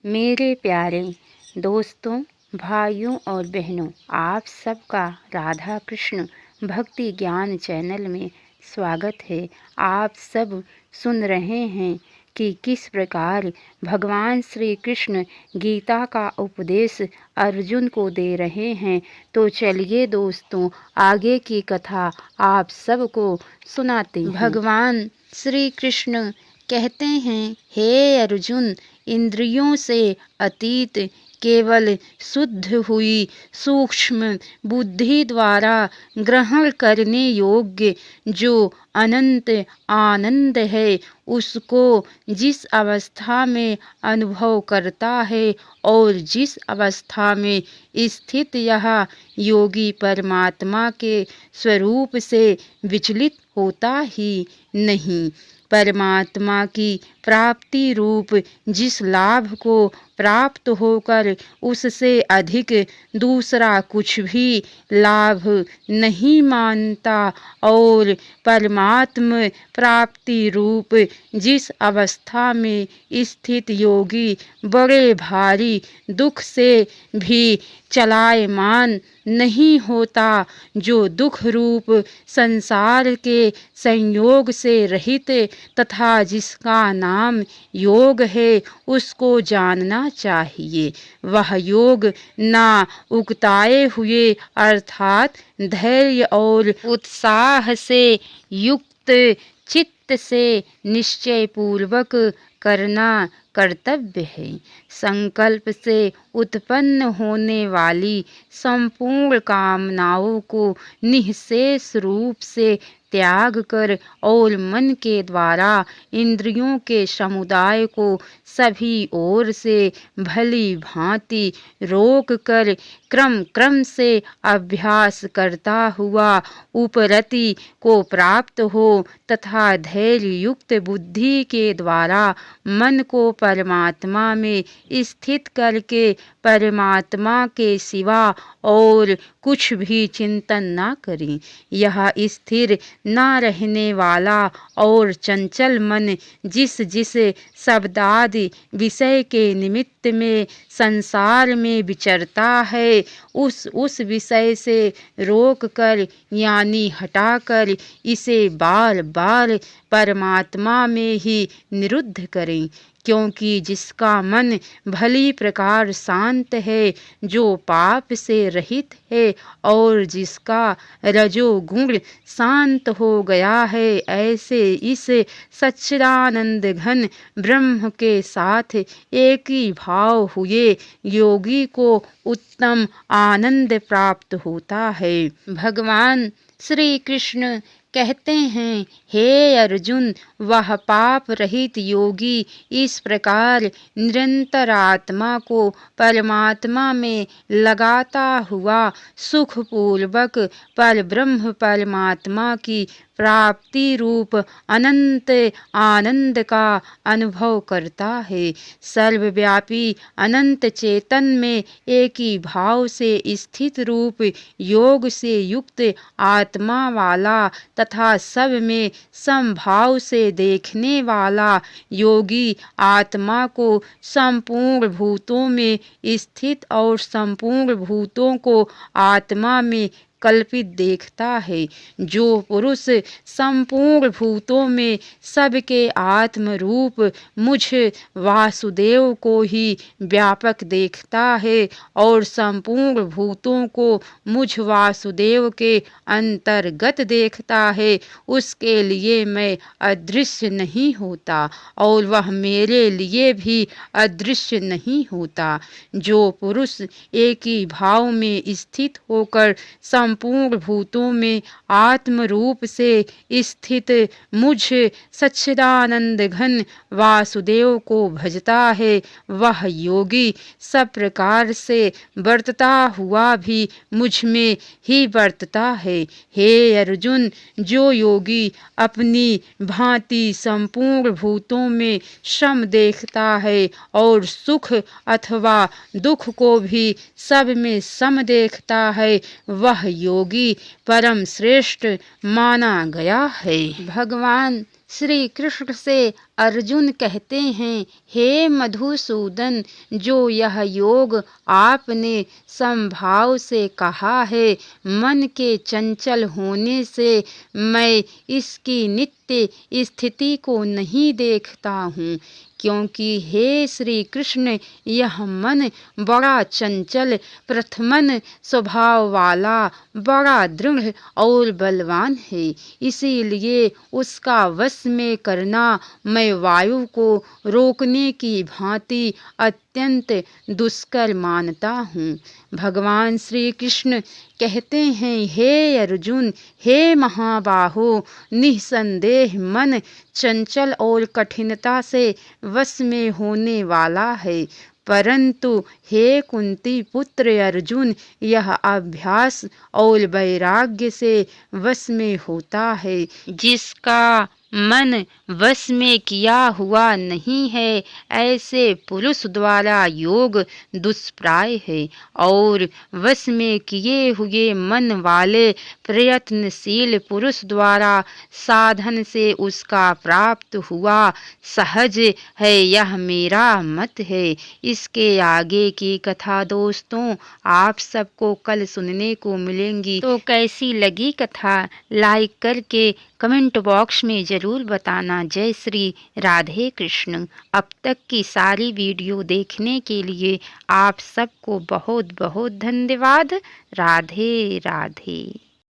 मेरे प्यारे दोस्तों, भाइयों और बहनों, आप सबका राधा कृष्ण भक्ति ज्ञान चैनल में स्वागत है। आप सब सुन रहे हैं कि किस प्रकार भगवान श्री कृष्ण गीता का उपदेश अर्जुन को दे रहे हैं। तो चलिए दोस्तों, आगे की कथा आप सबको सुनाते हैं। भगवान श्री कृष्ण कहते हैं, हे अर्जुन, इंद्रियों से अतीत केवल शुद्ध हुई सूक्ष्म बुद्धि द्वारा ग्रहण करने योग्य जो अनंत आनंद है, उसको जिस अवस्था में अनुभव करता है और जिस अवस्था में स्थित यह योगी परमात्मा के स्वरूप से विचलित होता ही नहीं। परमात्मा की प्राप्ति रूप जिस लाभ को प्राप्त होकर उससे अधिक दूसरा कुछ भी लाभ नहीं मानता और परमात्म प्राप्ति रूप जिस अवस्था में स्थित योगी बड़े भारी दुख से भी चलायमान नहीं होता, जो दुख रूप संसार के संयोग से रहित तथा जिसका नाम योग है, उसको जानना चाहिए। वह योग ना उकताए हुए अर्थात धैर्य और उत्साह से युक्त चित्त से निश्चय पूर्वक करना कर्तव्य है। संकल्प से उत्पन्न होने वाली संपूर्ण कामनाओं को निःशेष रूप से त्याग कर और मन के द्वारा इंद्रियों के समुदाय को सभी ओर से भली भांति रोक कर क्रम क्रम से अभ्यास करता हुआ उपरति को प्राप्त हो तथा धैर्य युक्त बुद्धि के द्वारा मन को परमात्मा में स्थित करके परमात्मा के सिवा और कुछ भी चिंतन ना करें। यह स्थिर ना रहने वाला और चंचल मन जिस जिस शब्दादि विषय के निमित्त में संसार में विचरता है, उस विषय से रोक कर यानी हटाकर इसे बार बार परमात्मा में ही निरुद्ध करें। क्योंकि जिसका मन भली प्रकार शांत है, जो पाप से रहित है और जिसका रजोगुण शांत हो गया है, ऐसे इस सच्चिदानंद घन ब्रह्म के साथ एक ही भाव हुए योगी को उत्तम आनंद प्राप्त होता है। भगवान श्री कृष्ण कहते हैं, हे अर्जुन, वह पाप रहित योगी इस प्रकार निरंतर आत्मा को परमात्मा में लगाता हुआ सुखपूर्वक पर ब्रह्म परमात्मा की प्राप्ति रूप अनंत आनंद का अनुभव करता है। सर्वव्यापी अनंत चेतन में एक ही भाव से स्थित रूप योग से युक्त आत्मा वाला तथा सब में समभाव से देखने वाला योगी आत्मा को संपूर्ण भूतों में स्थित और संपूर्ण भूतों को आत्मा में कल्पित देखता है। जो पुरुष संपूर्ण भूतों में सबके आत्म रूप मुझ वासुदेव को ही व्यापक देखता है और संपूर्ण भूतों को मुझ वासुदेव के अंतर्गत देखता है, उसके लिए मैं अदृश्य नहीं होता और वह मेरे लिए भी अदृश्य नहीं होता। जो पुरुष एक ही भाव में स्थित होकर संपूर्ण भूतों में आत्म रूप से स्थित मुझ सच्चिदानंद घन वासुदेव को भजता है, वह योगी सब प्रकार से वर्तता हुआ भी मुझ में ही वर्तता है। हे अर्जुन, जो योगी अपनी भांति संपूर्ण भूतों में सम देखता है और सुख अथवा दुख को भी सब में सम देखता है, वह योगी परम श्रेष्ठ माना गया है। भगवान श्री कृष्ण से अर्जुन कहते हैं, हे मधुसूदन, जो यह योग आपने समभाव से कहा है, मन के चंचल होने से मैं इसकी नित्य स्थिति को नहीं देखता हूँ, क्योंकि हे श्री कृष्ण, यह मन बड़ा चंचल प्रथमन स्वभाव वाला, बड़ा दृढ़ और बलवान है। इसीलिए उसका वश में करना मैं वायु को रोकने की भांति अत्यंत दुष्कर मानता हूँ। भगवान श्री कृष्ण कहते हैं, हे अर्जुन, हे महाबाहो, निसंदेह मन चंचल और कठिनता से वश में होने वाला है, परंतु हे कुंती पुत्र अर्जुन, यह अभ्यास और वैराग्य से वश में होता है। जिसका मन वश में किया हुआ नहीं है, ऐसे पुरुष द्वारा योग दुष्प्राय है, और वश में किए हुए मन वाले प्रयत्नशील पुरुष द्वारा साधन से उसका प्राप्त हुआ सहज है। यह मेरा मत है। इसके आगे की कथा दोस्तों आप सबको कल सुनने को मिलेंगी। तो कैसी लगी कथा लाइक करके कमेंट बॉक्स में ज़रूर बताना। जय श्री राधे कृष्ण। अब तक की सारी वीडियो देखने के लिए आप सबको बहुत बहुत धन्यवाद। राधे राधे।